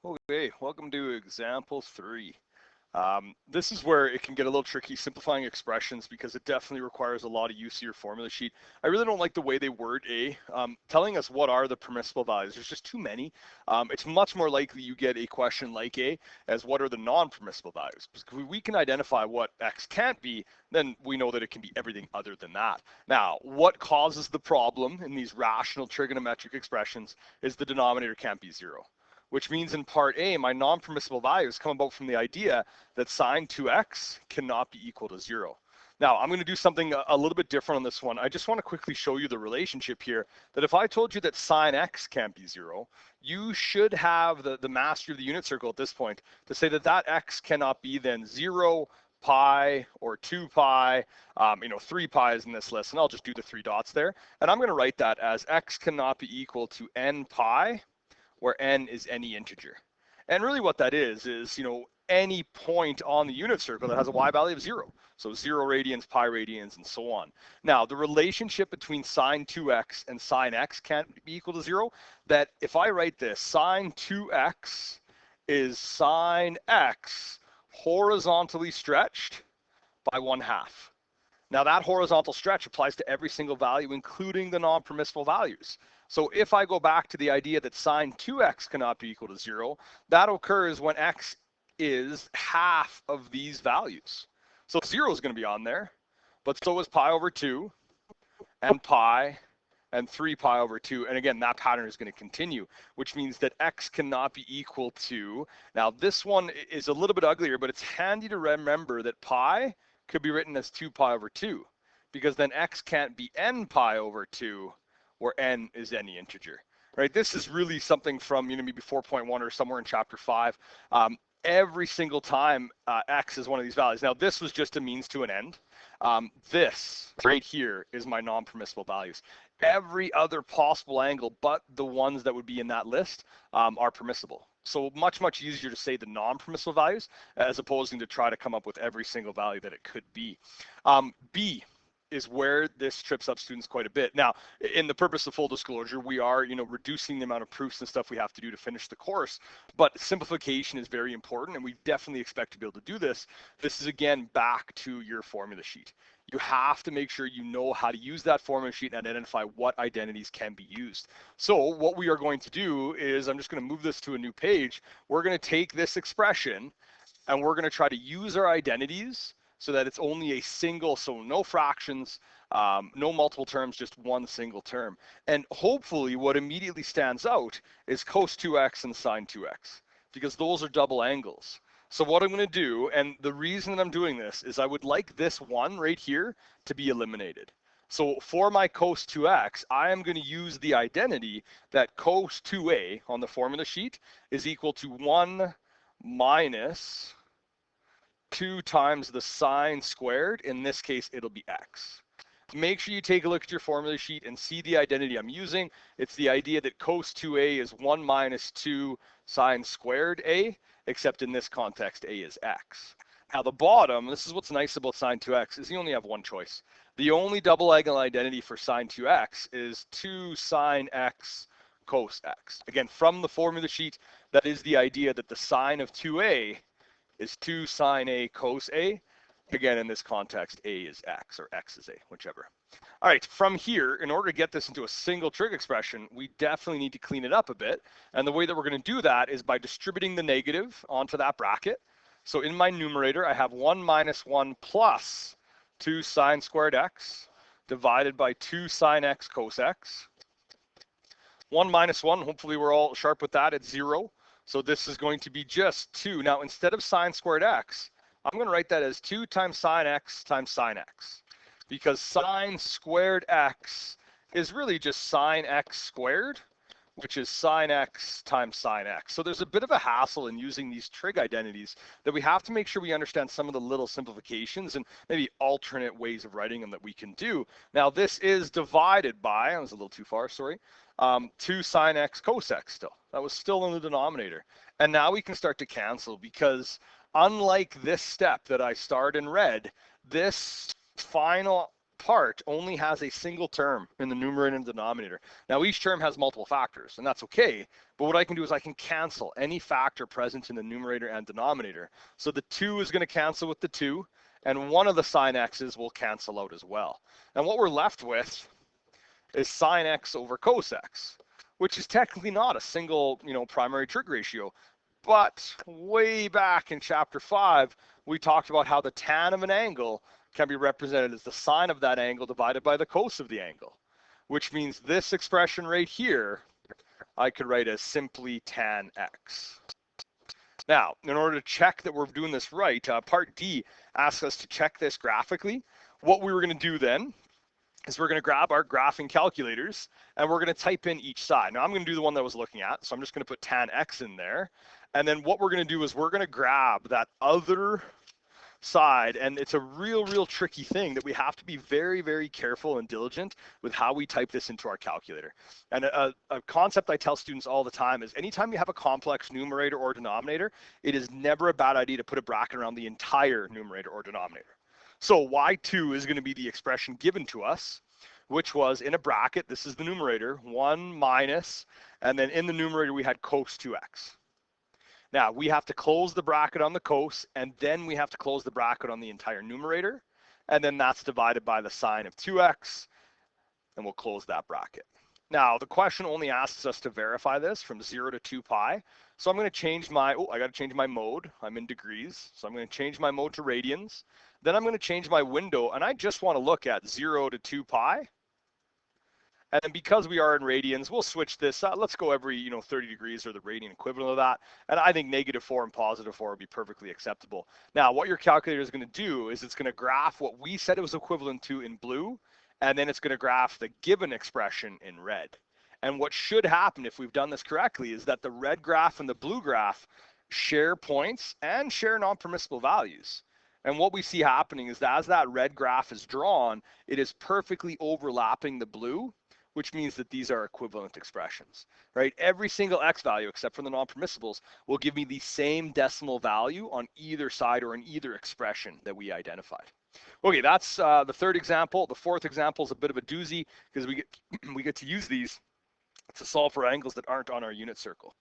Okay, welcome to example 3. This is where it can get a little tricky simplifying expressions because it definitely requires a lot of use of your formula sheet. I really don't like the way they word A, telling us what are the permissible values. There's just too many. It's much more likely you get a question like A as what are the non-permissible values. Because if we can identify what X can't be, then we know that it can be everything other than that. Now, what causes the problem in these rational trigonometric expressions is the denominator can't be 0. Which means in part A, my non-permissible values come about from the idea that sine 2x cannot be equal to 0. Now, I'm going to do something a little bit different on this one. I just want to quickly show you the relationship here, that if I told you that sine x can't be 0, you should have the mastery of the unit circle at this point to say that that x cannot be then 0, pi, or 2 pi, 3 pi is in this list, and I'll just do the 3 dots there. And I'm going to write that as x cannot be equal to n pi, where n is any integer. And really what that is, any point on the unit circle that has a y value of 0. So 0 radians, pi radians, and so on. Now, the relationship between sine 2x and sine x can't be equal to 0. That if I write this, sine 2x is sine x horizontally stretched by 1/2. Now that horizontal stretch applies to every single value, including the non-permissible values. So if I go back to the idea that sine 2x cannot be equal to 0, that occurs when x is half of these values. So 0 is going to be on there, but so is pi over 2 and pi and 3 pi over 2. And again, that pattern is going to continue, which means that x cannot be equal to, now this one is a little bit uglier, but it's handy to remember that pi could be written as 2 pi over 2, because then x can't be n pi over 2, where n is any integer, right? This is really something from, maybe 4.1 or somewhere in chapter 5. Every single time x is one of these values. Now, this was just a means to an end. This right here is my non-permissible values. Every other possible angle but the ones that would be in that list are permissible. So much, much easier to say the non-permissible values as opposed to try to come up with every single value that it could be. B is where this trips up students quite a bit. Now, in the purpose of full disclosure, we are, reducing the amount of proofs and stuff we have to do to finish the course, but simplification is very important, and we definitely expect to be able to do this. This is, again, back to your formula sheet. You have to make sure you know how to use that formula sheet and identify what identities can be used. So what we are going to do is, I'm just going to move this to a new page. We're going to take this expression, and we're going to try to use our identities so that it's only a single, so no fractions, no multiple terms, just one single term. And hopefully what immediately stands out is cos 2x and sine 2x, because those are double angles. So what I'm going to do, and the reason that I'm doing this, is I would like this one right here to be eliminated. So for my cos 2x, I am going to use the identity that cos 2a on the formula sheet is equal to 1 minus 2 times the sine squared. In this case, it'll be x. Make sure you take a look at your formula sheet and see the identity I'm using. It's the idea that cos 2a is 1 minus 2 sine squared a, except in this context, a is x. Now the bottom, this is what's nice about sine 2x, is you only have one choice. The only double angle identity for sine 2x is 2 sine x cos x. Again, from the formula sheet, that is the idea that the sine of 2a is 2 sine a cos a. Again, in this context, a is x or x is a, whichever. All right, from here, in order to get this into a single trig expression, we definitely need to clean it up a bit. And the way that we're going to do that is by distributing the negative onto that bracket. So in my numerator, I have 1 minus 1 plus 2 sine squared x divided by 2 sine x cos x. 1 minus 1, hopefully we're all sharp with that, it's 0. So this is going to be just 2. Now, instead of sine squared x, I'm going to write that as 2 times sine x, because sine squared x is really just sine x squared, which is sine x times sine x. So there's a bit of a hassle in using these trig identities that we have to make sure we understand some of the little simplifications and maybe alternate ways of writing them that we can do. Now, this is divided by, I was a little too far, sorry, 2 sine x cos x still. That was still in the denominator. And now we can start to cancel, because unlike this step that I starred in red, this final part only has a single term in the numerator and denominator. Now each term has multiple factors, and that's okay, but what I can do is I can cancel any factor present in the numerator and denominator. So the 2 is going to cancel with the 2, and one of the sine x's will cancel out as well. And what we're left with is sine x over cos x, which is technically not a single, primary trig ratio. But way back in chapter 5, we talked about how the tan of an angle can be represented as the sine of that angle divided by the cos of the angle, which means this expression right here, I could write as simply tan x. Now, in order to check that we're doing this right, part D asks us to check this graphically. What we were going to do then is we're going to grab our graphing calculators and we're going to type in each side. Now I'm going to do the one that I was looking at, so I'm just going to put tan x in there. And then what we're going to do is we're going to grab that other side, and it's a real tricky thing that we have to be very careful and diligent with how we type this into our calculator. And a concept I tell students all the time is anytime you have a complex numerator or denominator, it is never a bad idea to put a bracket around the entire numerator or denominator. So y2 is going to be the expression given to us, which was in a bracket, this is the numerator, 1 minus, and then in the numerator we had cos 2x. Now, we have to close the bracket on the cos, and then we have to close the bracket on the entire numerator, and then that's divided by the sine of 2x, and we'll close that bracket. Now, the question only asks us to verify this from 0 to 2 pi, so I'm going to change my, I got to change my mode. I'm in degrees, so I'm going to change my mode to radians. Then I'm going to change my window, and I just want to look at 0 to 2 pi. And then because we are in radians, we'll switch this. Let's go every 30 degrees or the radian equivalent of that. And I think -4 and +4 would be perfectly acceptable. Now, what your calculator is going to do is it's going to graph what we said it was equivalent to in blue, and then it's going to graph the given expression in red. And what should happen if we've done this correctly is that the red graph and the blue graph share points and share non-permissible values. And what we see happening is that as that red graph is drawn, it is perfectly overlapping the blue, which means that these are equivalent expressions, right? Every single x value, except for the non-permissibles, will give me the same decimal value on either side or in either expression that we identified. Okay, that's the third example. The fourth example is a bit of a doozy because we get to use these to solve for angles that aren't on our unit circle.